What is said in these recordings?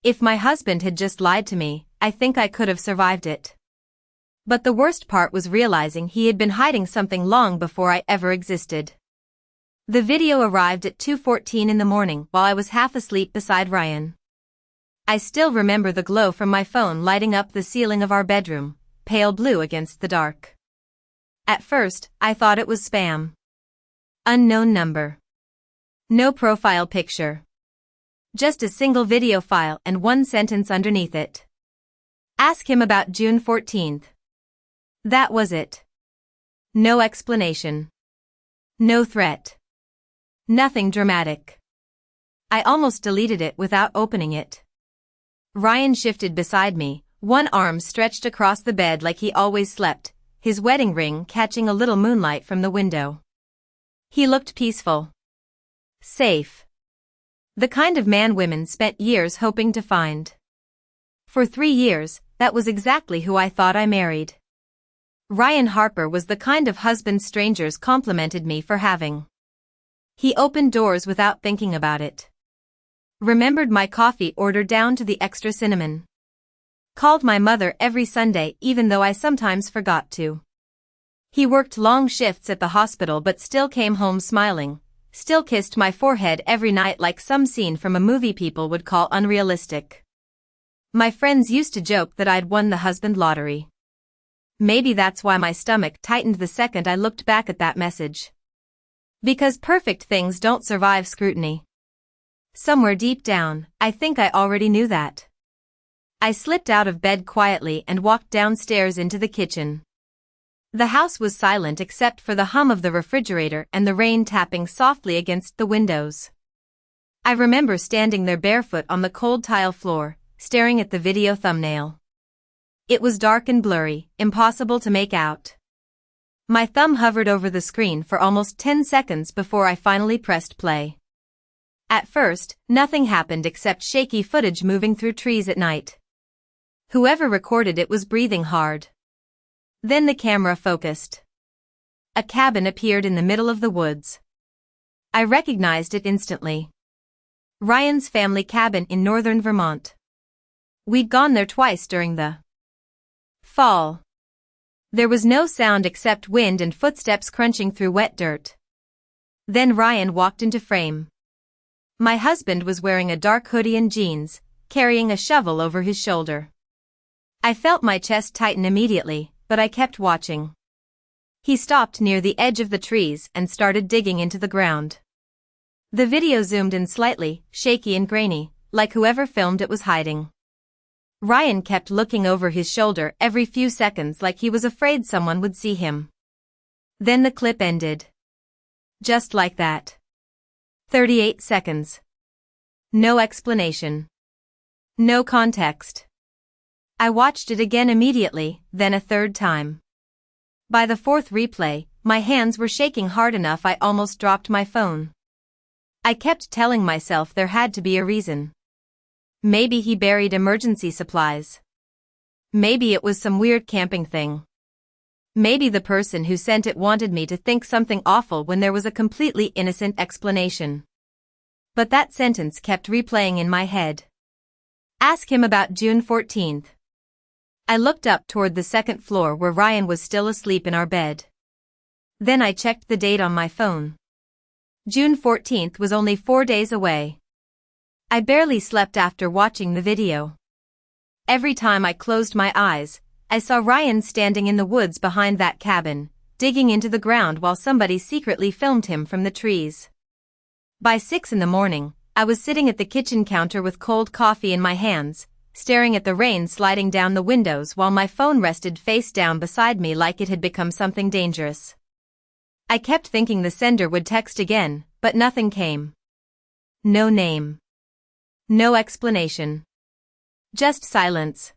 If my husband had just lied to me, I think I could have survived it. But the worst part was realizing he had been hiding something long before I ever existed. The video arrived at 2:14 in the morning while I was half asleep beside Ryan. I still remember the glow from my phone lighting up the ceiling of our bedroom, pale blue against the dark. At first, I thought it was spam. Unknown number. No profile picture. Just a single video file and one sentence underneath it. Ask him about June 14th. That was it. No explanation. No threat. Nothing dramatic. I almost deleted it without opening it. Ryan shifted beside me, one arm stretched across the bed like he always slept, his wedding ring catching a little moonlight from the window. He looked peaceful. Safe. The kind of man women spent years hoping to find. For 3 years, that was exactly who I thought I married. Ryan Harper was the kind of husband strangers complimented me for having. He opened doors without thinking about it. Remembered my coffee order down to the extra cinnamon. Called my mother every Sunday even though I sometimes forgot to. He worked long shifts at the hospital but still came home smiling, still kissed my forehead every night like some scene from a movie people would call unrealistic. My friends used to joke that I'd won the husband lottery. Maybe that's why my stomach tightened the second I looked back at that message. Because perfect things don't survive scrutiny. Somewhere deep down, I think I already knew that. I slipped out of bed quietly and walked downstairs into the kitchen. The house was silent except for the hum of the refrigerator and the rain tapping softly against the windows. I remember standing there barefoot on the cold tile floor, staring at the video thumbnail. It was dark and blurry, impossible to make out. My thumb hovered over the screen for almost 10 seconds before I finally pressed play. At first, nothing happened except shaky footage moving through trees at night. Whoever recorded it was breathing hard. Then the camera focused. A cabin appeared in the middle of the woods. I recognized it instantly. Ryan's family cabin in northern Vermont. We'd gone there twice during the fall. There was no sound except wind and footsteps crunching through wet dirt. Then Ryan walked into frame. My husband was wearing a dark hoodie and jeans, carrying a shovel over his shoulder. I felt my chest tighten immediately, but I kept watching. He stopped near the edge of the trees and started digging into the ground. The video zoomed in slightly, shaky and grainy, like whoever filmed it was hiding. Ryan kept looking over his shoulder every few seconds like he was afraid someone would see him. Then the clip ended. Just like that. 38 seconds. No explanation. No context. I watched it again immediately, then a third time. By the fourth replay, my hands were shaking hard enough I almost dropped my phone. I kept telling myself there had to be a reason. Maybe he buried emergency supplies. Maybe it was some weird camping thing. Maybe the person who sent it wanted me to think something awful when there was a completely innocent explanation. But that sentence kept replaying in my head. Ask him about June 14th. I looked up toward the second floor where Ryan was still asleep in our bed. Then I checked the date on my phone. June 14th was only 4 days away. I barely slept after watching the video. Every time I closed my eyes, I saw Ryan standing in the woods behind that cabin, digging into the ground while somebody secretly filmed him from the trees. By 6 in the morning, I was sitting at the kitchen counter with cold coffee in my hands, staring at the rain sliding down the windows while my phone rested face down beside me like it had become something dangerous. I kept thinking the sender would text again, but nothing came. No name. No explanation. Just silence.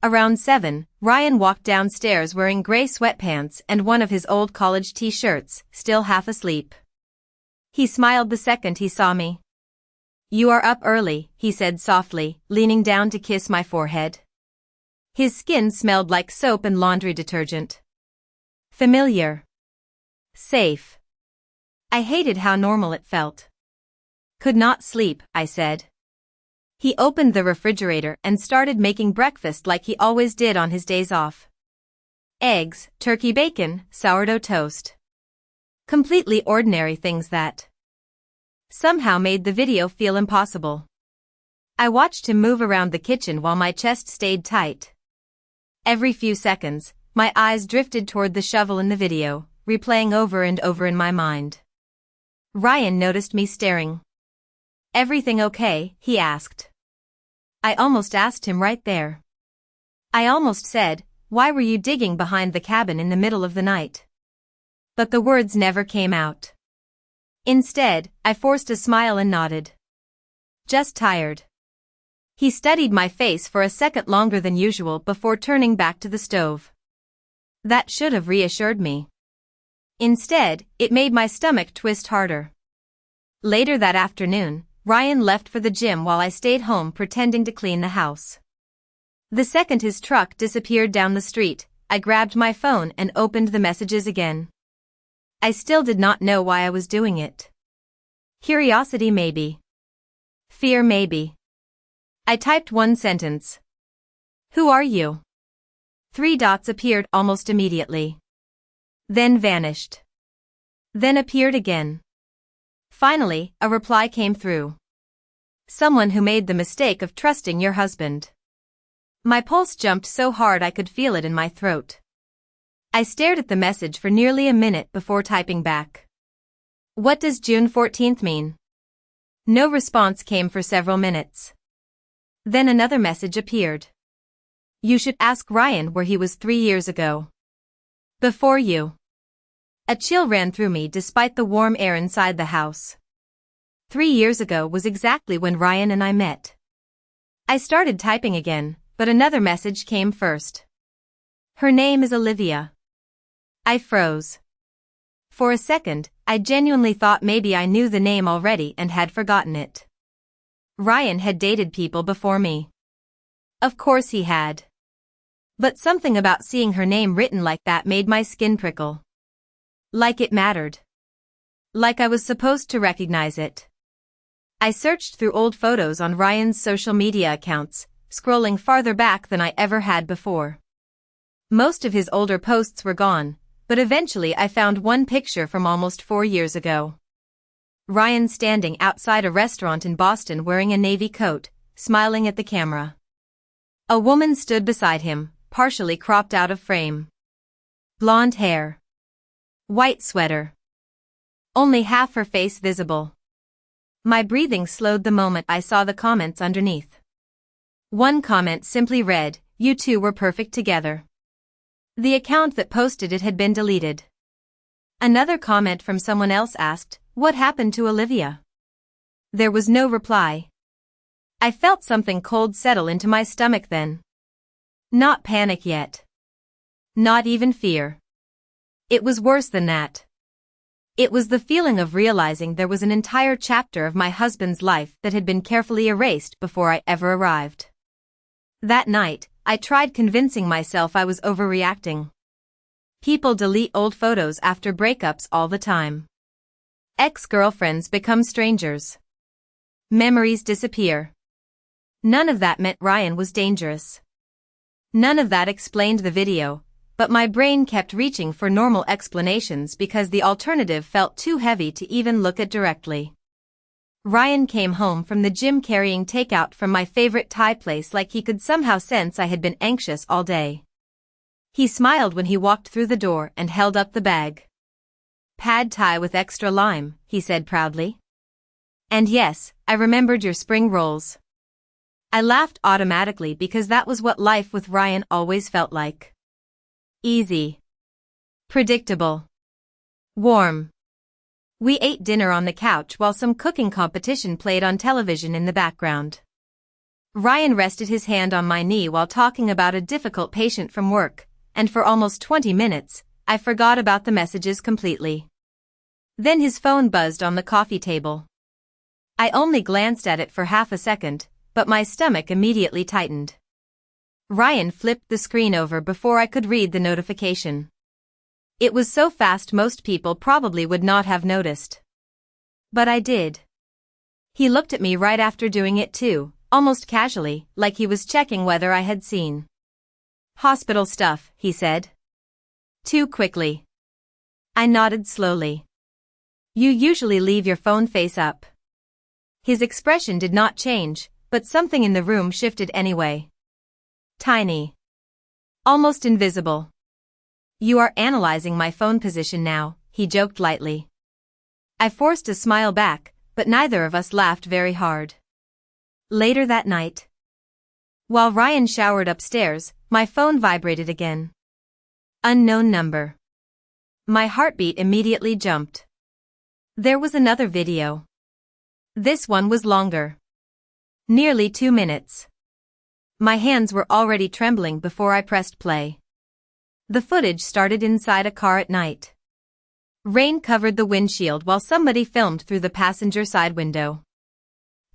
Around 7, Ryan walked downstairs wearing gray sweatpants and one of his old college t-shirts, still half asleep. He smiled the second he saw me. "You are up early," he said softly, leaning down to kiss my forehead. His skin smelled like soap and laundry detergent. Familiar. Safe. I hated how normal it felt. "Could not sleep," I said. He opened the refrigerator and started making breakfast like he always did on his days off. Eggs, turkey bacon, sourdough toast. Completely ordinary things that somehow made the video feel impossible. I watched him move around the kitchen while my chest stayed tight. Every few seconds, my eyes drifted toward the shovel in the video, replaying over and over in my mind. Ryan noticed me staring. "Everything okay?" he asked. I almost asked him right there. I almost said, "Why were you digging behind the cabin in the middle of the night?" But the words never came out. Instead, I forced a smile and nodded. "Just tired." He studied my face for a second longer than usual before turning back to the stove. That should have reassured me. Instead, it made my stomach twist harder. Later that afternoon, Ryan left for the gym while I stayed home pretending to clean the house. The second his truck disappeared down the street, I grabbed my phone and opened the messages again. I still did not know why I was doing it. Curiosity maybe. Fear maybe. I typed one sentence. "Who are you?" 3 dots appeared almost immediately. Then vanished. Then appeared again. Finally, a reply came through. "Someone who made the mistake of trusting your husband." My pulse jumped so hard I could feel it in my throat. I stared at the message for nearly a minute before typing back. "What does June 14th mean?" No response came for several minutes. Then another message appeared. "You should ask Ryan where he was 3 years ago. Before you." A chill ran through me despite the warm air inside the house. 3 years ago was exactly when Ryan and I met. I started typing again, but another message came first. "Her name is Olivia." I froze. For a second, I genuinely thought maybe I knew the name already and had forgotten it. Ryan had dated people before me. Of course he had. But something about seeing her name written like that made my skin prickle. Like it mattered. Like I was supposed to recognize it. I searched through old photos on Ryan's social media accounts, scrolling farther back than I ever had before. Most of his older posts were gone, but eventually I found one picture from almost 4 years ago. Ryan standing outside a restaurant in Boston wearing a navy coat, smiling at the camera. A woman stood beside him, partially cropped out of frame. Blonde hair. White sweater. Only half her face visible. My breathing slowed the moment I saw the comments underneath. One comment simply read, "You two were perfect together." The account that posted it had been deleted. Another comment from someone else asked, "What happened to Olivia?" There was no reply. I felt something cold settle into my stomach then. Not panic yet. Not even fear. It was worse than that. It was the feeling of realizing there was an entire chapter of my husband's life that had been carefully erased before I ever arrived. That night, I tried convincing myself I was overreacting. People delete old photos after breakups all the time. Ex-girlfriends become strangers. Memories disappear. None of that meant Ryan was dangerous. None of that explained the video, but my brain kept reaching for normal explanations because the alternative felt too heavy to even look at directly. Ryan came home from the gym carrying takeout from my favorite Thai place like he could somehow sense I had been anxious all day. He smiled when he walked through the door and held up the bag. "Pad Thai with extra lime," he said proudly. "And yes, I remembered your spring rolls." I laughed automatically because that was what life with Ryan always felt like. Easy. Predictable. Warm. We ate dinner on the couch while some cooking competition played on television in the background. Ryan rested his hand on my knee while talking about a difficult patient from work, and for almost 20 minutes, I forgot about the messages completely. Then his phone buzzed on the coffee table. I only glanced at it for half a second, but my stomach immediately tightened. Ryan flipped the screen over before I could read the notification. It was so fast most people probably would not have noticed. But I did. He looked at me right after doing it too, almost casually, like he was checking whether I had seen. "Hospital stuff," he said. "Too quickly." I nodded slowly. "You usually leave your phone face up." His expression did not change, but something in the room shifted anyway. Tiny. Almost invisible. "You are analyzing my phone position now," he joked lightly. I forced a smile back, but neither of us laughed very hard. Later that night, while Ryan showered upstairs, my phone vibrated again. Unknown number. My heartbeat immediately jumped. There was another video. This one was longer. Nearly 2 minutes. My hands were already trembling before I pressed play. The footage started inside a car at night. Rain covered the windshield while somebody filmed through the passenger side window.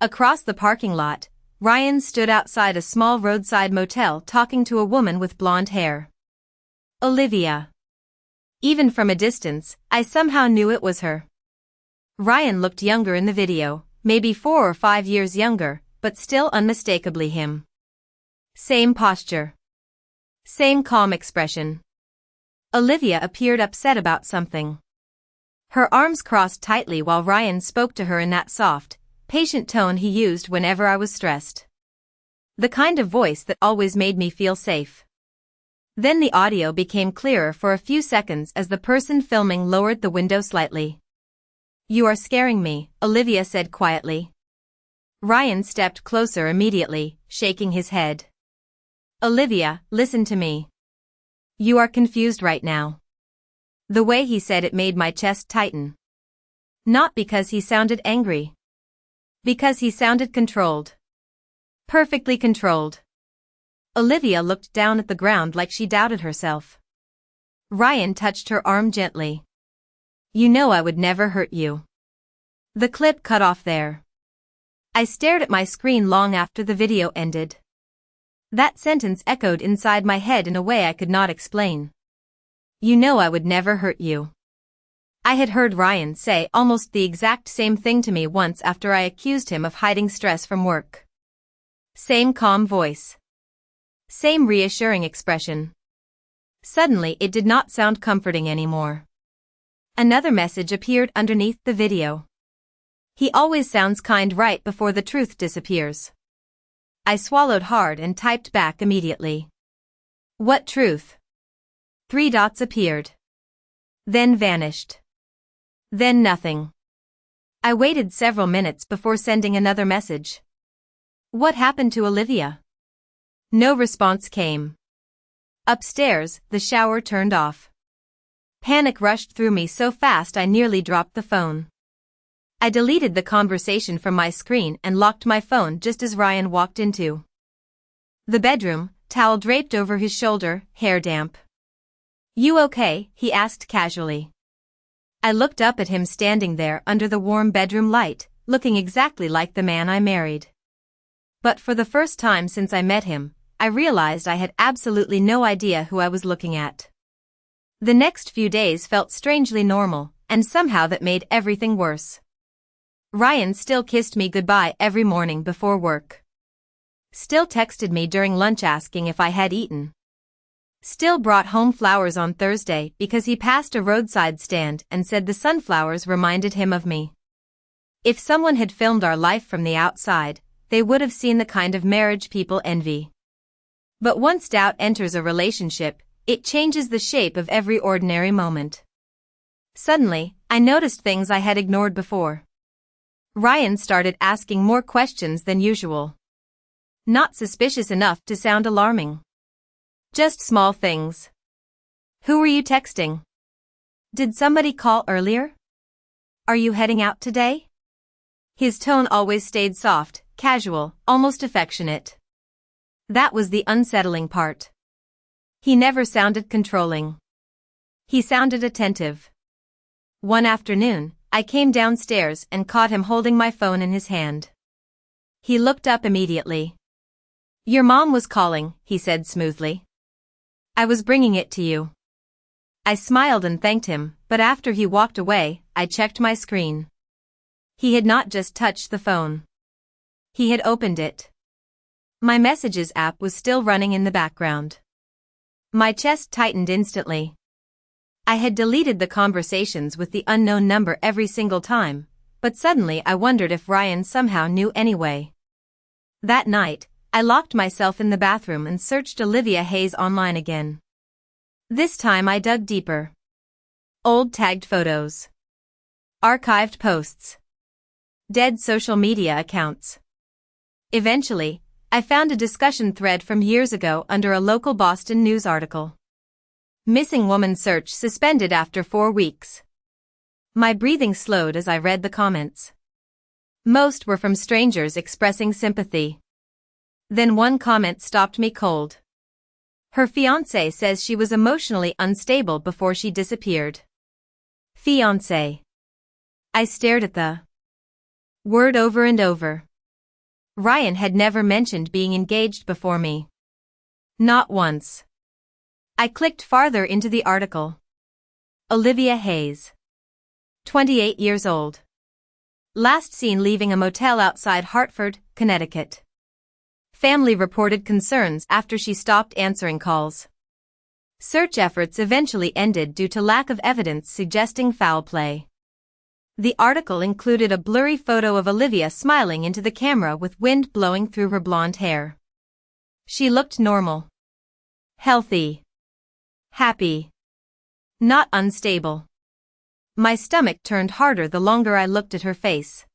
Across the parking lot, Ryan stood outside a small roadside motel talking to a woman with blonde hair. Olivia. Even from a distance, I somehow knew it was her. Ryan looked younger in the video, maybe 4 or 5 years younger, but still unmistakably him. Same posture. Same calm expression. Olivia appeared upset about something. Her arms crossed tightly while Ryan spoke to her in that soft, patient tone he used whenever I was stressed. The kind of voice that always made me feel safe. Then the audio became clearer for a few seconds as the person filming lowered the window slightly. "You are scaring me," Olivia said quietly. Ryan stepped closer immediately, shaking his head. "Olivia, listen to me. You are confused right now." The way he said it made my chest tighten. Not because he sounded angry. Because he sounded controlled. Perfectly controlled. Olivia looked down at the ground like she doubted herself. Ryan touched her arm gently. "You know I would never hurt you." The clip cut off there. I stared at my screen long after the video ended. That sentence echoed inside my head in a way I could not explain. "You know I would never hurt you." I had heard Ryan say almost the exact same thing to me once after I accused him of hiding stress from work. Same calm voice. Same reassuring expression. Suddenly it did not sound comforting anymore. Another message appeared underneath the video. "He always sounds kind right before the truth disappears." I swallowed hard and typed back immediately. "What truth?" 3 dots appeared. Then vanished. Then nothing. I waited several minutes before sending another message. "What happened to Olivia?" No response came. Upstairs, the shower turned off. Panic rushed through me so fast I nearly dropped the phone. I deleted the conversation from my screen and locked my phone just as Ryan walked into the bedroom, towel draped over his shoulder, hair damp. "You okay?" he asked casually. I looked up at him standing there under the warm bedroom light, looking exactly like the man I married. But for the first time since I met him, I realized I had absolutely no idea who I was looking at. The next few days felt strangely normal, and somehow that made everything worse. Ryan still kissed me goodbye every morning before work. Still texted me during lunch asking if I had eaten. Still brought home flowers on Thursday because he passed a roadside stand and said the sunflowers reminded him of me. If someone had filmed our life from the outside, they would have seen the kind of marriage people envy. But once doubt enters a relationship, it changes the shape of every ordinary moment. Suddenly, I noticed things I had ignored before. Ryan started asking more questions than usual. Not suspicious enough to sound alarming. Just small things. "Who were you texting? Did somebody call earlier? Are you heading out today?" His tone always stayed soft, casual, almost affectionate. That was the unsettling part. He never sounded controlling. He sounded attentive. One afternoon, I came downstairs and caught him holding my phone in his hand. He looked up immediately. "Your mom was calling," he said smoothly. "I was bringing it to you." I smiled and thanked him, but after he walked away, I checked my screen. He had not just touched the phone. He had opened it. My messages app was still running in the background. My chest tightened instantly. I had deleted the conversations with the unknown number every single time, but suddenly I wondered if Ryan somehow knew anyway. That night, I locked myself in the bathroom and searched Olivia Hayes online again. This time I dug deeper. Old tagged photos. Archived posts. Dead social media accounts. Eventually, I found a discussion thread from years ago under a local Boston news article. Missing woman search suspended after 4 weeks. My breathing slowed as I read the comments. Most were from strangers expressing sympathy. Then one comment stopped me cold. Her fiancé says she was emotionally unstable before she disappeared. Fiancé. I stared at the word over and over. Ryan had never mentioned being engaged before me. Not once. I clicked farther into the article. Olivia Hayes. 28 years old. Last seen leaving a motel outside Hartford, Connecticut. Family reported concerns after she stopped answering calls. Search efforts eventually ended due to lack of evidence suggesting foul play. The article included a blurry photo of Olivia smiling into the camera with wind blowing through her blonde hair. She looked normal. Healthy. Happy. Not unstable. My stomach turned harder the longer I looked at her face.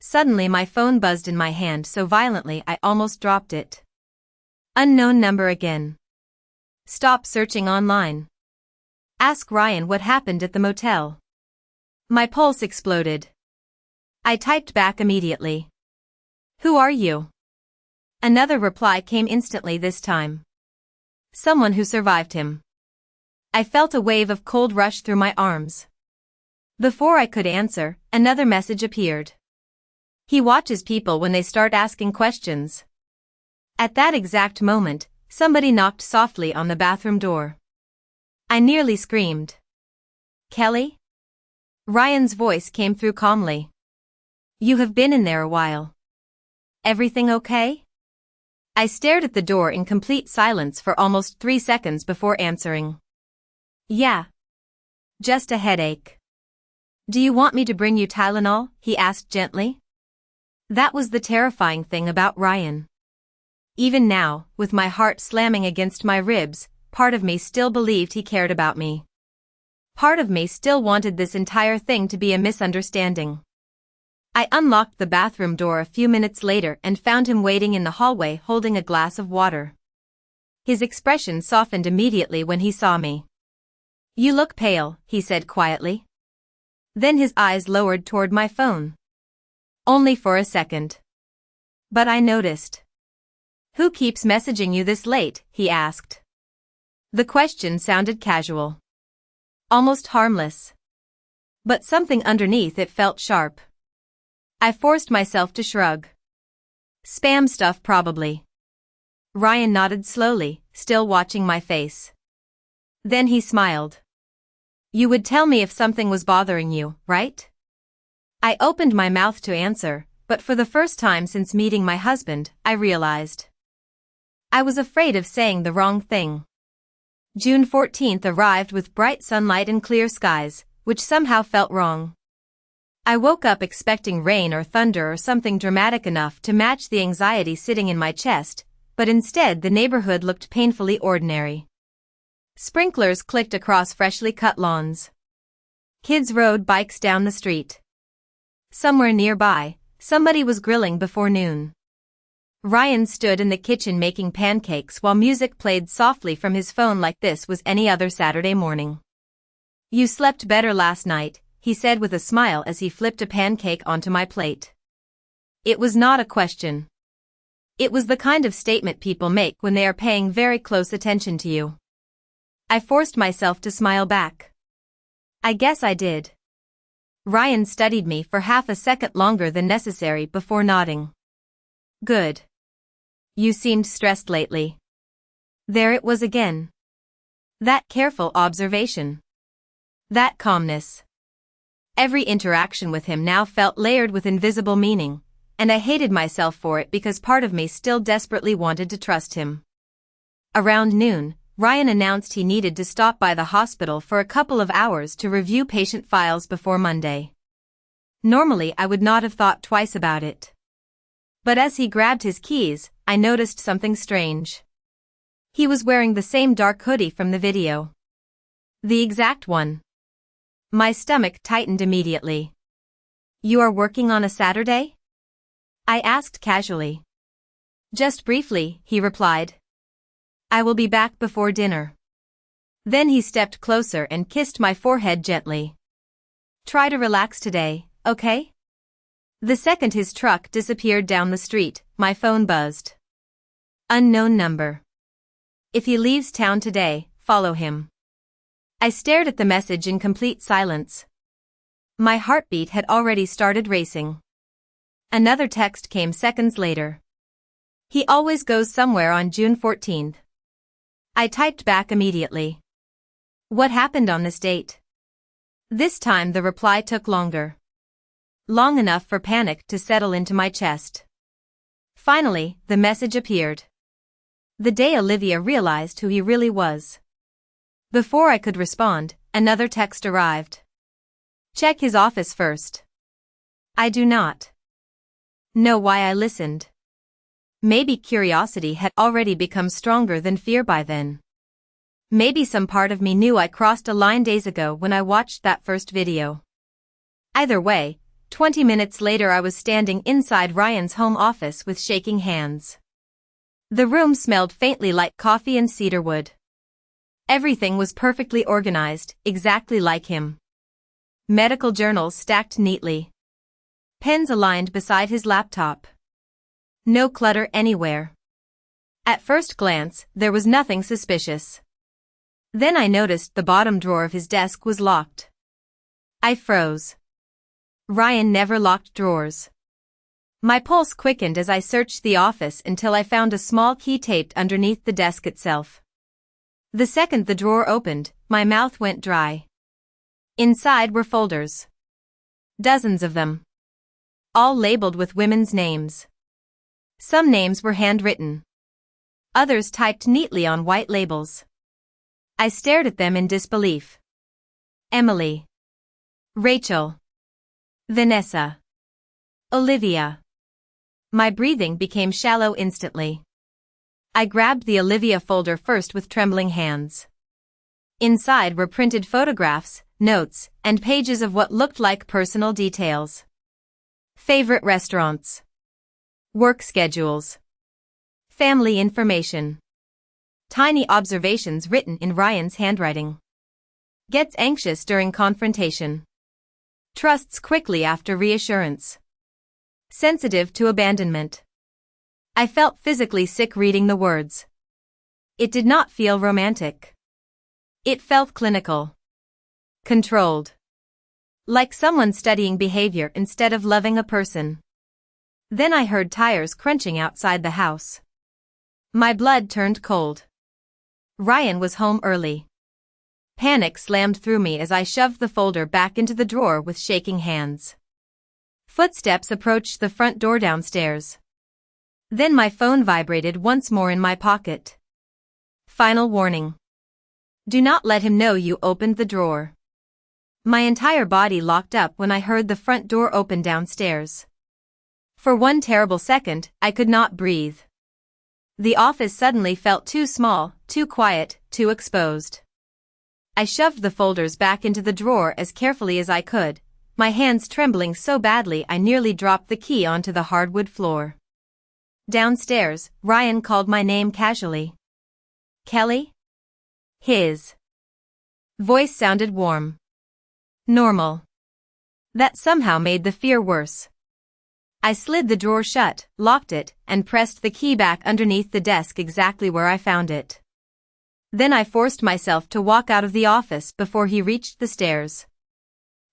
Suddenly my phone buzzed in my hand so violently I almost dropped it. Unknown number again. Stop searching online. Ask Ryan what happened at the motel. My pulse exploded. I typed back immediately. Who are you? Another reply came instantly this time. Someone who survived him. I felt a wave of cold rush through my arms. Before I could answer, another message appeared. He watches people when they start asking questions. At that exact moment, somebody knocked softly on the bathroom door. I nearly screamed. Kelly? Ryan's voice came through calmly. You have been in there a while. Everything okay? I stared at the door in complete silence for almost 3 seconds before answering. Yeah. Just a headache. Do you want me to bring you Tylenol? He asked gently. That was the terrifying thing about Ryan. Even now, with my heart slamming against my ribs, part of me still believed he cared about me. Part of me still wanted this entire thing to be a misunderstanding. I unlocked the bathroom door a few minutes later and found him waiting in the hallway holding a glass of water. His expression softened immediately when he saw me. You look pale, he said quietly. Then his eyes lowered toward my phone. Only for a second. But I noticed. Who keeps messaging you this late? He asked. The question sounded casual. Almost harmless. But something underneath it felt sharp. I forced myself to shrug. Spam stuff probably. Ryan nodded slowly, still watching my face. Then he smiled. You would tell me if something was bothering you, right? I opened my mouth to answer, but for the first time since meeting my husband, I realized. I was afraid of saying the wrong thing. June 14th arrived with bright sunlight and clear skies, which somehow felt wrong. I woke up expecting rain or thunder or something dramatic enough to match the anxiety sitting in my chest, but instead the neighborhood looked painfully ordinary. Sprinklers clicked across freshly cut lawns. Kids rode bikes down the street. Somewhere nearby, somebody was grilling before noon. Ryan stood in the kitchen making pancakes while music played softly from his phone like this was any other Saturday morning. You slept better last night, he said with a smile as he flipped a pancake onto my plate. It was not a question. It was the kind of statement people make when they are paying very close attention to you. I forced myself to smile back. I guess I did. Ryan studied me for half a second longer than necessary before nodding. Good. You seemed stressed lately. There it was again. That careful observation. That calmness. Every interaction with him now felt layered with invisible meaning, and I hated myself for it because part of me still desperately wanted to trust him. Around noon, Ryan announced he needed to stop by the hospital for a couple of hours to review patient files before Monday. Normally I would not have thought twice about it. But as he grabbed his keys, I noticed something strange. He was wearing the same dark hoodie from the video. The exact one. My stomach tightened immediately. "You are working on a Saturday?" I asked casually. "Just briefly," he replied. "I will be back before dinner." Then he stepped closer and kissed my forehead gently. "Try to relax today, okay?" The second his truck disappeared down the street, my phone buzzed. Unknown number. "If he leaves town today, follow him." I stared at the message in complete silence. My heartbeat had already started racing. Another text came seconds later. "He always goes somewhere on June 14th. I typed back immediately. "What happened on this date?" This time the reply took longer. Long enough for panic to settle into my chest. Finally, the message appeared. The day Olivia realized who he really was. Before I could respond, another text arrived. "Check his office first." I do not know why I listened. Maybe curiosity had already become stronger than fear by then. Maybe some part of me knew I crossed a line days ago when I watched that first video. Either way, 20 minutes later I was standing inside Ryan's home office with shaking hands. The room smelled faintly like coffee and cedarwood. Everything was perfectly organized, exactly like him. Medical journals stacked neatly. Pens aligned beside his laptop. No clutter anywhere. At first glance, there was nothing suspicious. Then I noticed the bottom drawer of his desk was locked. I froze. Ryan never locked drawers. My pulse quickened as I searched the office until I found a small key taped underneath the desk itself. The second the drawer opened, my mouth went dry. Inside were folders. Dozens of them. All labeled with women's names. Some names were handwritten. Others typed neatly on white labels. I stared at them in disbelief. Emily. Rachel. Vanessa. Olivia. My breathing became shallow instantly. I grabbed the Olivia folder first with trembling hands. Inside were printed photographs, notes, and pages of what looked like personal details. Favorite restaurants. Work schedules. Family information. Tiny observations written in Ryan's handwriting. Gets anxious during confrontation. Trusts quickly after reassurance. Sensitive to abandonment. I felt physically sick reading the words. It did not feel romantic. It felt clinical. Controlled. Like someone studying behavior instead of loving a person. Then I heard tires crunching outside the house. My blood turned cold. Ryan was home early. Panic slammed through me as I shoved the folder back into the drawer with shaking hands. Footsteps approached the front door downstairs. Then my phone vibrated once more in my pocket. Final warning. Do not let him know you opened the drawer. My entire body locked up when I heard the front door open downstairs. For one terrible second, I could not breathe. The office suddenly felt too small, too quiet, too exposed. I shoved the folders back into the drawer as carefully as I could, my hands trembling so badly I nearly dropped the key onto the hardwood floor. Downstairs, Ryan called my name casually. Kelly? His voice sounded warm. Normal. That somehow made the fear worse. I slid the drawer shut, locked it, and pressed the key back underneath the desk exactly where I found it. Then I forced myself to walk out of the office before he reached the stairs.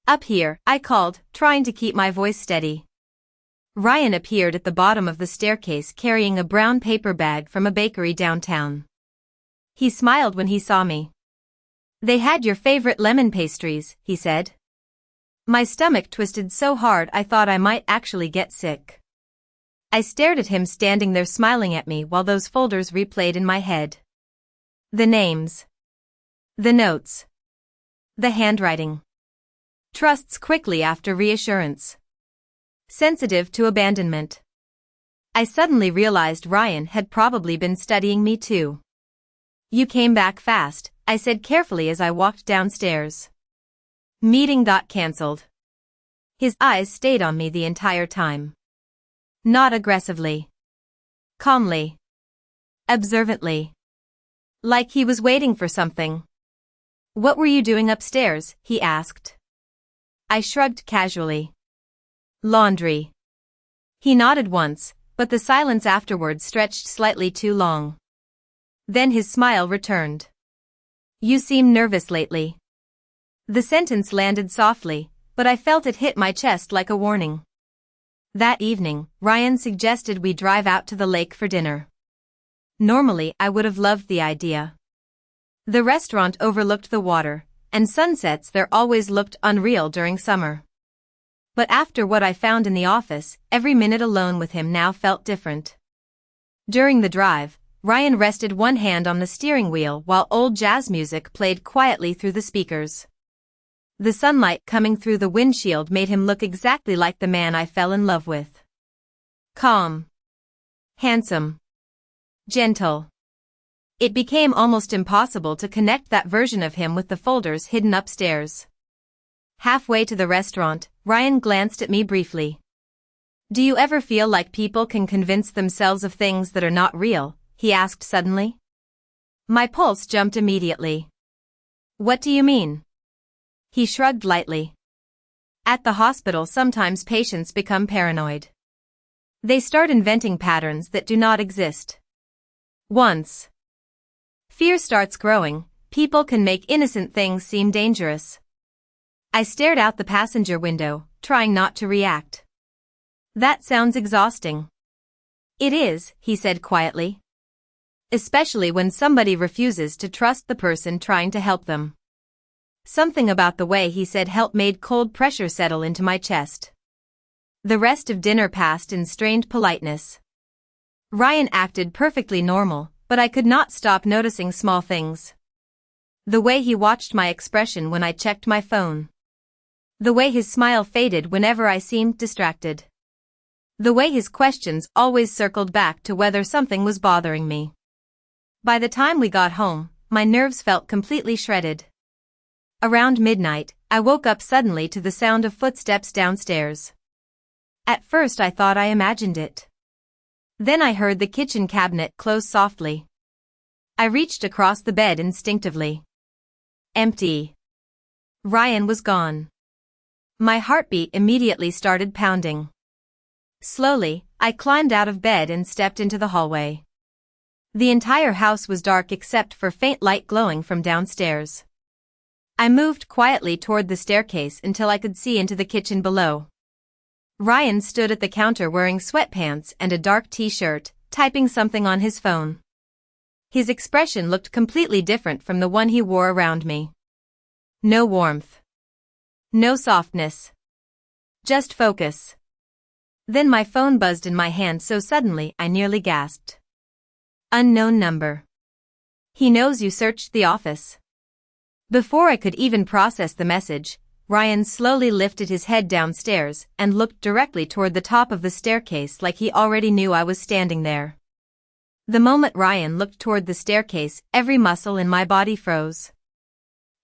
Up here, I called, trying to keep my voice steady. Ryan appeared at the bottom of the staircase carrying a brown paper bag from a bakery downtown. He smiled when he saw me. They had your favorite lemon pastries, he said. My stomach twisted so hard I thought I might actually get sick. I stared at him standing there smiling at me while those folders replayed in my head. The names. The notes. The handwriting. Trusts quickly after reassurance. Sensitive to abandonment. I suddenly realized Ryan had probably been studying me too. You came back fast, I said carefully as I walked downstairs. Meeting got cancelled. His eyes stayed on me the entire time. Not aggressively. Calmly. Observantly. Like he was waiting for something. What were you doing upstairs? He asked. I shrugged casually. Laundry. He nodded once, but the silence afterwards stretched slightly too long. Then his smile returned. You seem nervous lately. The sentence landed softly, but I felt it hit my chest like a warning. That evening, Ryan suggested we drive out to the lake for dinner. Normally, I would have loved the idea. The restaurant overlooked the water, and sunsets there always looked unreal during summer. But after what I found in the office, every minute alone with him now felt different. During the drive, Ryan rested one hand on the steering wheel while old jazz music played quietly through the speakers. The sunlight coming through the windshield made him look exactly like the man I fell in love with. Calm. Handsome. Gentle. It became almost impossible to connect that version of him with the folders hidden upstairs. Halfway to the restaurant, Ryan glanced at me briefly. Do you ever feel like people can convince themselves of things that are not real? He asked suddenly. My pulse jumped immediately. What do you mean? He shrugged lightly. At the hospital sometimes patients become paranoid. They start inventing patterns that do not exist. Once fear starts growing, people can make innocent things seem dangerous. I stared out the passenger window, trying not to react. That sounds exhausting. It is, he said quietly. Especially when somebody refuses to trust the person trying to help them. Something about the way he said help made cold pressure settle into my chest. The rest of dinner passed in strained politeness. Ryan acted perfectly normal, but I could not stop noticing small things. The way he watched my expression when I checked my phone. The way his smile faded whenever I seemed distracted. The way his questions always circled back to whether something was bothering me. By the time we got home, my nerves felt completely shredded. Around midnight, I woke up suddenly to the sound of footsteps downstairs. At first I thought I imagined it. Then I heard the kitchen cabinet close softly. I reached across the bed instinctively. Empty. Ryan was gone. My heartbeat immediately started pounding. Slowly, I climbed out of bed and stepped into the hallway. The entire house was dark except for faint light glowing from downstairs. I moved quietly toward the staircase until I could see into the kitchen below. Ryan stood at the counter wearing sweatpants and a dark t-shirt, typing something on his phone. His expression looked completely different from the one he wore around me. No warmth. No softness. Just focus. Then my phone buzzed in my hand so suddenly I nearly gasped. Unknown number. He knows you searched the office. Before I could even process the message, Ryan slowly lifted his head downstairs and looked directly toward the top of the staircase like he already knew I was standing there. The moment Ryan looked toward the staircase, every muscle in my body froze.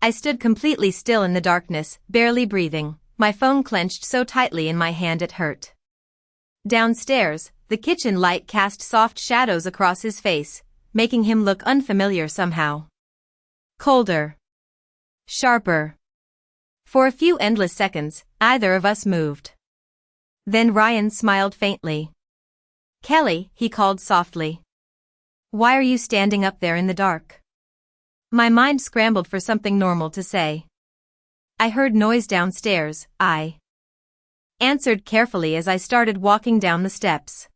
I stood completely still in the darkness, barely breathing, my phone clenched so tightly in my hand it hurt. Downstairs, the kitchen light cast soft shadows across his face, making him look unfamiliar somehow. Colder. Sharper. For a few endless seconds, neither of us moved. Then Ryan smiled faintly. Kelly, he called softly. Why are you standing up there in the dark? My mind scrambled for something normal to say. I heard noise downstairs, I answered carefully as I started walking down the steps.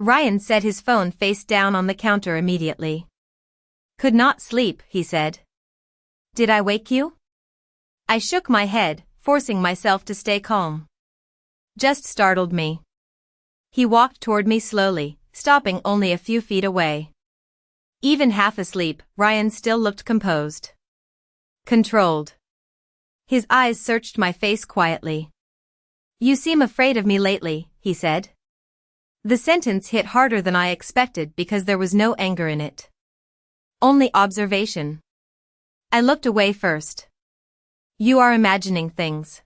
Ryan set his phone face down on the counter immediately. Could not sleep, he said. Did I wake you? I shook my head, forcing myself to stay calm. Just startled me. He walked toward me slowly, stopping only a few feet away. Even half asleep, Ryan still looked composed. Controlled. His eyes searched my face quietly. "You seem afraid of me lately," he said. The sentence hit harder than I expected because there was no anger in it. Only observation. I looked away first. "You are imagining things."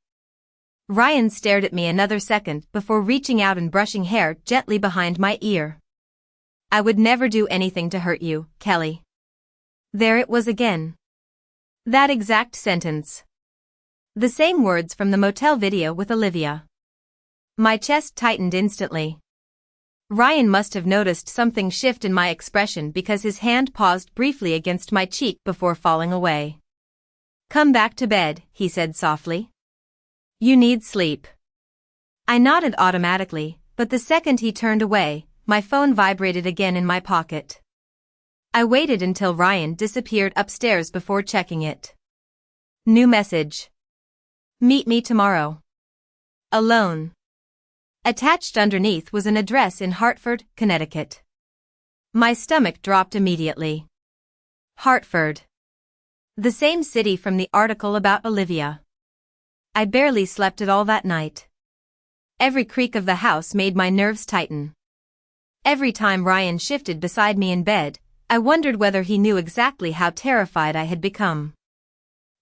Ryan stared at me another second before reaching out and brushing hair gently behind my ear. "I would never do anything to hurt you, Kelly." There it was again. That exact sentence. The same words from the motel video with Olivia. My chest tightened instantly. Ryan must have noticed something shift in my expression because his hand paused briefly against my cheek before falling away. "Come back to bed," he said softly. "You need sleep." I nodded automatically, but the second he turned away, my phone vibrated again in my pocket. I waited until Ryan disappeared upstairs before checking it. New message. "Meet me tomorrow. Alone." Attached underneath was an address in Hartford, Connecticut. My stomach dropped immediately. Hartford. The same city from the article about Olivia. I barely slept at all that night. Every creak of the house made my nerves tighten. Every time Ryan shifted beside me in bed, I wondered whether he knew exactly how terrified I had become.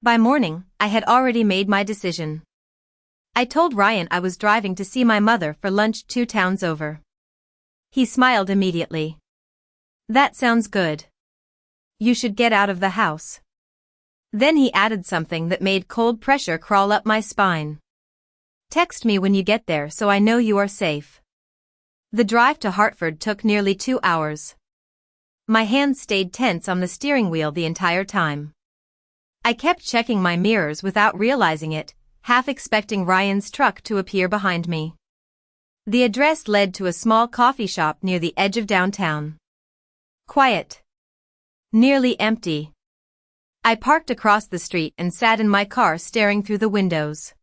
By morning, I had already made my decision. I told Ryan I was driving to see my mother for lunch 2 towns over. He smiled immediately. "That sounds good. You should get out of the house." Then he added something that made cold pressure crawl up my spine. "Text me when you get there so I know you are safe." The drive to Hartford took nearly 2 hours. My hands stayed tense on the steering wheel the entire time. I kept checking my mirrors without realizing it, half expecting Ryan's truck to appear behind me. The address led to a small coffee shop near the edge of downtown. Quiet. Nearly empty. I parked across the street and sat in my car staring through the windows.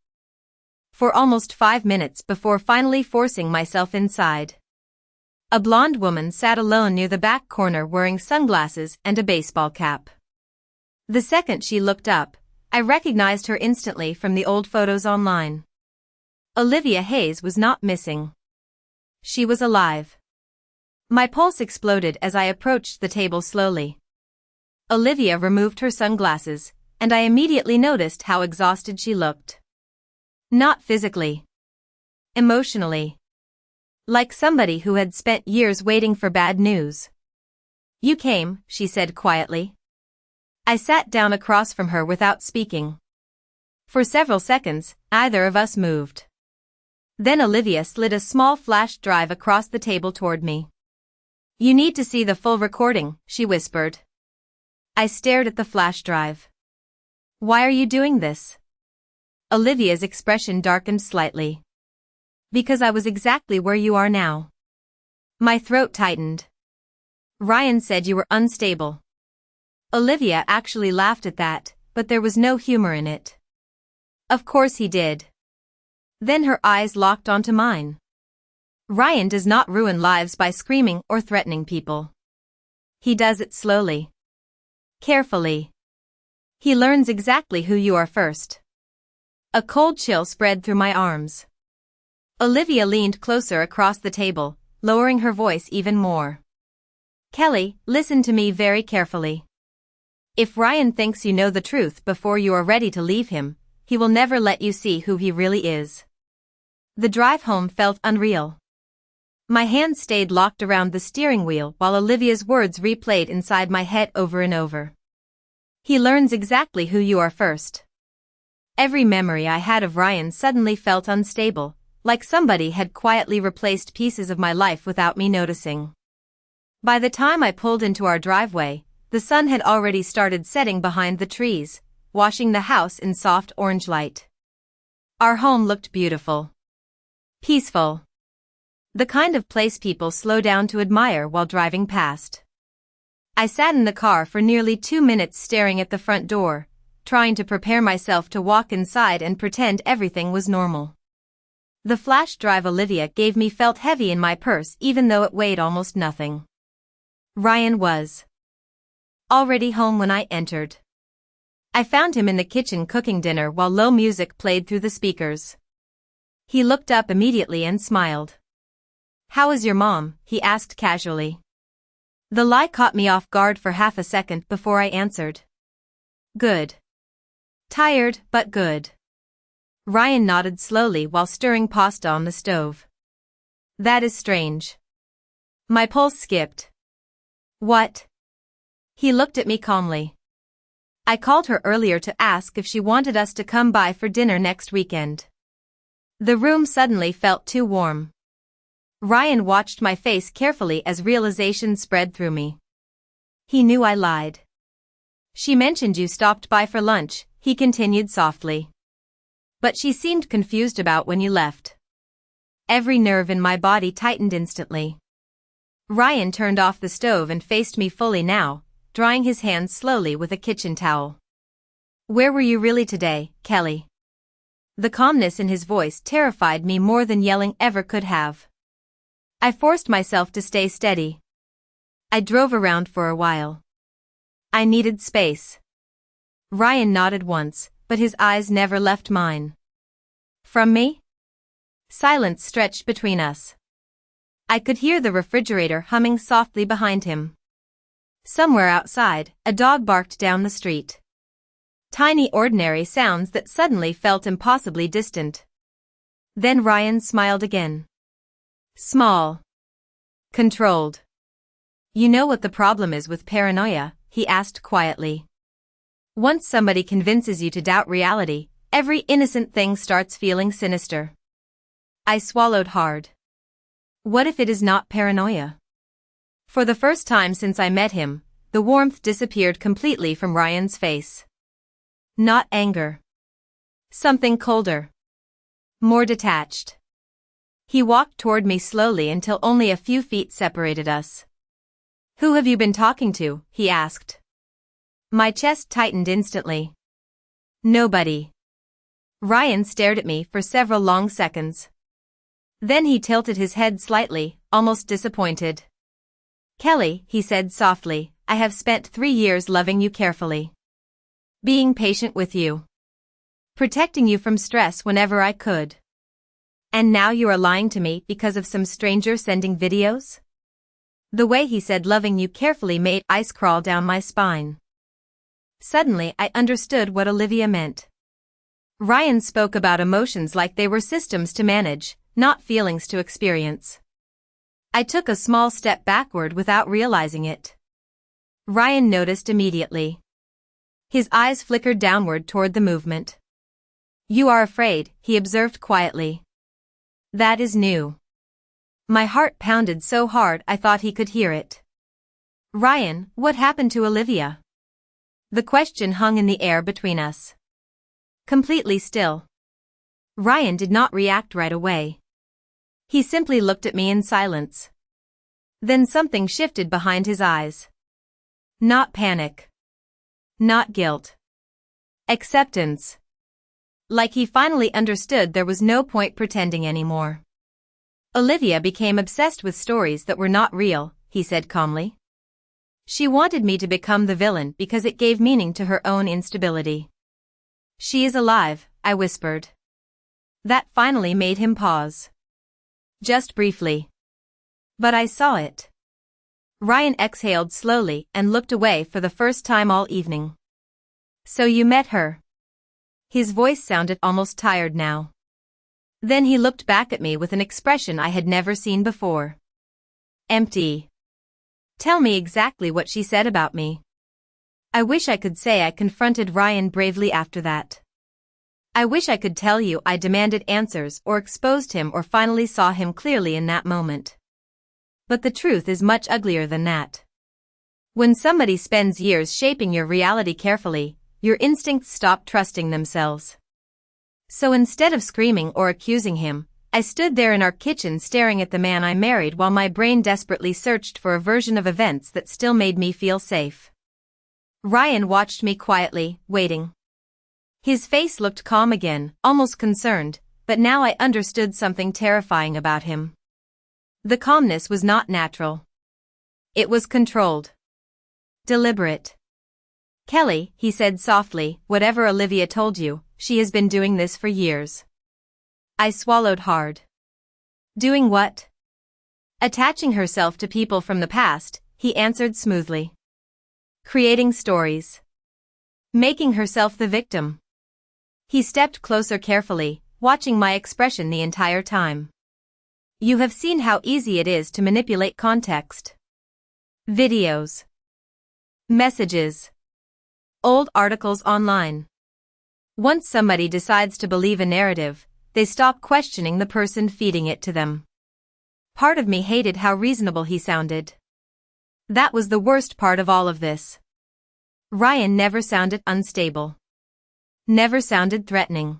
For almost 5 minutes before finally forcing myself inside. A blonde woman sat alone near the back corner wearing sunglasses and a baseball cap. The second she looked up, I recognized her instantly from the old photos online. Olivia Hayes was not missing. She was alive. My pulse exploded as I approached the table slowly. Olivia removed her sunglasses, and I immediately noticed how exhausted she looked. Not physically. Emotionally. Like somebody who had spent years waiting for bad news. "You came," she said quietly. I sat down across from her without speaking. For several seconds, neither of us moved. Then Olivia slid a small flash drive across the table toward me. "You need to see the full recording," she whispered. I stared at the flash drive. "Why are you doing this?" Olivia's expression darkened slightly. "Because I was exactly where you are now." My throat tightened. "Ryan said you were unstable." Olivia actually laughed at that, but there was no humor in it. "Of course he did." Then her eyes locked onto mine. "Ryan does not ruin lives by screaming or threatening people. He does it slowly. Carefully. He learns exactly who you are first." A cold chill spread through my arms. Olivia leaned closer across the table, lowering her voice even more. "Kelly, listen to me very carefully. If Ryan thinks you know the truth before you are ready to leave him, he will never let you see who he really is." The drive home felt unreal. My hands stayed locked around the steering wheel while Olivia's words replayed inside my head over and over. "He learns exactly who you are first." Every memory I had of Ryan suddenly felt unstable, like somebody had quietly replaced pieces of my life without me noticing. By the time I pulled into our driveway, the sun had already started setting behind the trees, washing the house in soft orange light. Our home looked beautiful. Peaceful. The kind of place people slow down to admire while driving past. I sat in the car for nearly 2 minutes staring at the front door, trying to prepare myself to walk inside and pretend everything was normal. The flash drive Olivia gave me felt heavy in my purse even though it weighed almost nothing. Ryan was already home when I entered. I found him in the kitchen cooking dinner while low music played through the speakers. He looked up immediately and smiled. "How is your mom?" he asked casually. The lie caught me off guard for half a second before I answered. "Good. Tired, but good." Ryan nodded slowly while stirring pasta on the stove. "That is strange." My pulse skipped. "What?" He looked at me calmly. "I called her earlier to ask if she wanted us to come by for dinner next weekend." The room suddenly felt too warm. Ryan watched my face carefully as realization spread through me. He knew I lied. "She mentioned you stopped by for lunch," he continued softly. "But she seemed confused about when you left." Every nerve in my body tightened instantly. Ryan turned off the stove and faced me fully now, drying his hands slowly with a kitchen towel. "Where were you really today, Kelly?" The calmness in his voice terrified me more than yelling ever could have. I forced myself to stay steady. "I drove around for a while. I needed space." Ryan nodded once, but his eyes never left mine. "From me?" Silence stretched between us. I could hear the refrigerator humming softly behind him. Somewhere outside, a dog barked down the street. Tiny ordinary sounds that suddenly felt impossibly distant. Then Ryan smiled again. Small. Controlled. "You know what the problem is with paranoia?" he asked quietly. "Once somebody convinces you to doubt reality, every innocent thing starts feeling sinister." I swallowed hard. What if it is not paranoia? For the first time since I met him, the warmth disappeared completely from Ryan's face. Not anger. Something colder. More detached. He walked toward me slowly until only a few feet separated us. "Who have you been talking to?" he asked. My chest tightened instantly. "Nobody." Ryan stared at me for several long seconds. Then he tilted his head slightly, almost disappointed. "Kelly," he said softly, "I have spent 3 years loving you carefully. Being patient with you. Protecting you from stress whenever I could. And now you are lying to me because of some stranger sending videos?" The way he said loving you carefully made ice crawl down my spine. Suddenly I understood what Olivia meant. Ryan spoke about emotions like they were systems to manage, not feelings to experience. I took a small step backward without realizing it. Ryan noticed immediately. His eyes flickered downward toward the movement. "You are afraid," he observed quietly. "That is new." My heart pounded so hard I thought he could hear it. "Ryan, what happened to Olivia?" The question hung in the air between us. Completely still. Ryan did not react right away. He simply looked at me in silence. Then something shifted behind his eyes. Not panic. Not guilt. Acceptance. Like he finally understood there was no point pretending anymore. "Olivia became obsessed with stories that were not real," he said calmly. "She wanted me to become the villain because it gave meaning to her own instability." "She is alive," I whispered. That finally made him pause. Just briefly. But I saw it. Ryan exhaled slowly and looked away for the first time all evening. "So you met her?" His voice sounded almost tired now. Then he looked back at me with an expression I had never seen before. Empty. "Tell me exactly what she said about me." I wish I could say I confronted Ryan bravely after that. I wish I could tell you I demanded answers or exposed him or finally saw him clearly in that moment. But the truth is much uglier than that. When somebody spends years shaping your reality carefully, your instincts stop trusting themselves. So instead of screaming or accusing him, I stood there in our kitchen staring at the man I married while my brain desperately searched for a version of events that still made me feel safe. Ryan watched me quietly, waiting. His face looked calm again, almost concerned, But now I understood something terrifying about him. The calmness was not natural. It was controlled. Deliberate. "Kelly," he said softly, "whatever Olivia told you, she has been doing this for years." I swallowed hard. "Doing what?" "Attaching herself to people from the past," he answered smoothly. "Creating stories. Making herself the victim." He stepped closer carefully, watching my expression the entire time. "You have seen how easy it is to manipulate context. Videos. Messages. Old articles online. Once somebody decides to believe a narrative, they stop questioning the person feeding it to them." Part of me hated how reasonable he sounded. That was the worst part of all of this. Ryan never sounded unstable. Never sounded threatening.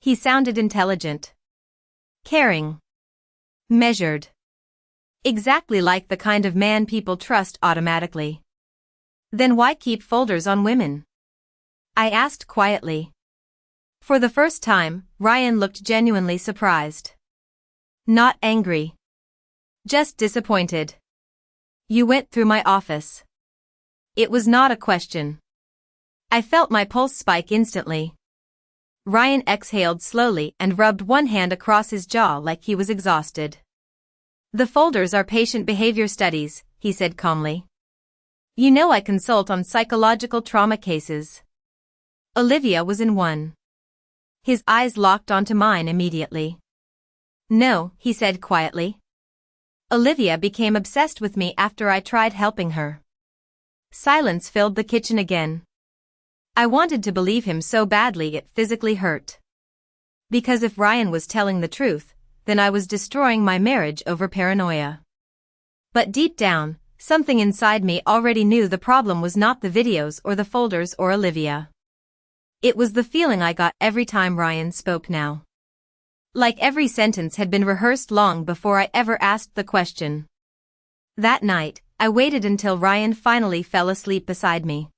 He sounded intelligent. Caring. Measured. Exactly like the kind of man people trust automatically. "Then why keep folders on women?" I asked quietly. For the first time, Ryan looked genuinely surprised. Not angry. Just disappointed. "You went through my office." It was not a question. I felt my pulse spike instantly. Ryan exhaled slowly and rubbed one hand across his jaw like he was exhausted. "The folders are patient behavior studies," he said calmly. "You know I consult on psychological trauma cases. Olivia was in one." His eyes locked onto mine immediately. "No," he said quietly. "Olivia became obsessed with me after I tried helping her." Silence filled the kitchen again. I wanted to believe him so badly it physically hurt. Because if Ryan was telling the truth, then I was destroying my marriage over paranoia. But deep down, something inside me already knew the problem was not the videos or the folders or Olivia. It was the feeling I got every time Ryan spoke now. Like every sentence had been rehearsed long before I ever asked the question. That night, I waited until Ryan finally fell asleep beside me.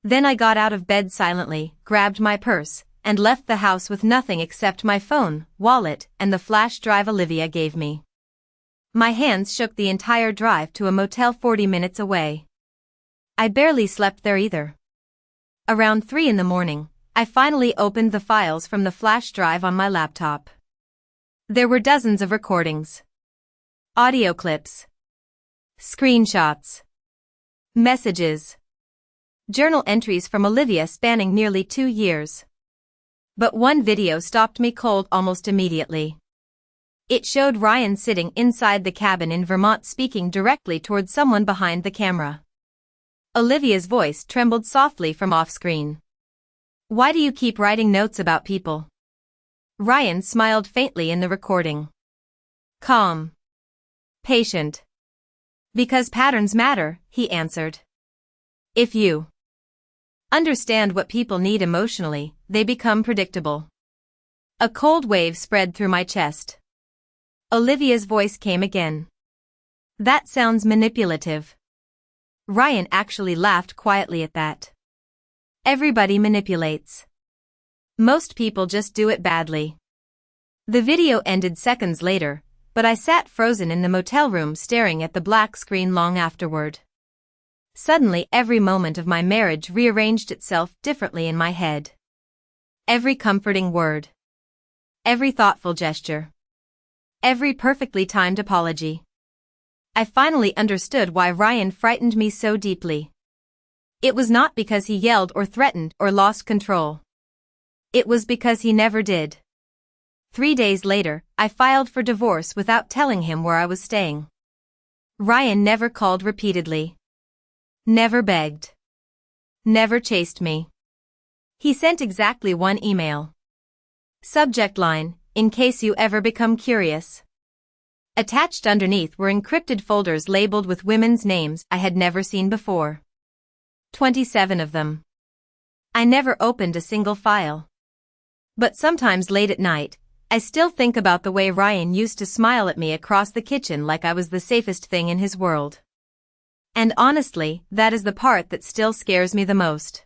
Then I got out of bed silently, grabbed my purse, and left the house with nothing except my phone, wallet, and the flash drive Olivia gave me. My hands shook the entire drive to a motel 40 minutes away. I barely slept there either. Around 3 in the morning, I finally opened the files from the flash drive on my laptop. There were dozens of recordings. Audio clips. Screenshots. Messages. Journal entries from Olivia spanning nearly 2 years. But one video stopped me cold almost immediately. It showed Ryan sitting inside the cabin in Vermont speaking directly toward someone behind the camera. Olivia's voice trembled softly from off-screen. "Why do you keep writing notes about people?" Ryan smiled faintly in the recording. Calm. Patient. "Because patterns matter," he answered. "If you understand what people need emotionally, they become predictable." A cold wave spread through my chest. Olivia's voice came again. "That sounds manipulative." Ryan actually laughed quietly at that. "Everybody manipulates. Most people just do it badly." The video ended seconds later, but I sat frozen in the motel room staring at the black screen long afterward. Suddenly every moment of my marriage rearranged itself differently in my head. Every comforting word. Every thoughtful gesture. Every perfectly timed apology. I finally understood why Ryan frightened me so deeply. It was not because he yelled or threatened or lost control. It was because he never did. 3 days later, I filed for divorce without telling him where I was staying. Ryan never called repeatedly. Never begged. Never chased me. He sent exactly one email. Subject line, "In case you ever become curious." Attached underneath were encrypted folders labeled with women's names I had never seen before. 27 of them. I never opened a single file. But sometimes late at night, I still think about the way Ryan used to smile at me across the kitchen like I was the safest thing in his world. And honestly, that is the part that still scares me the most.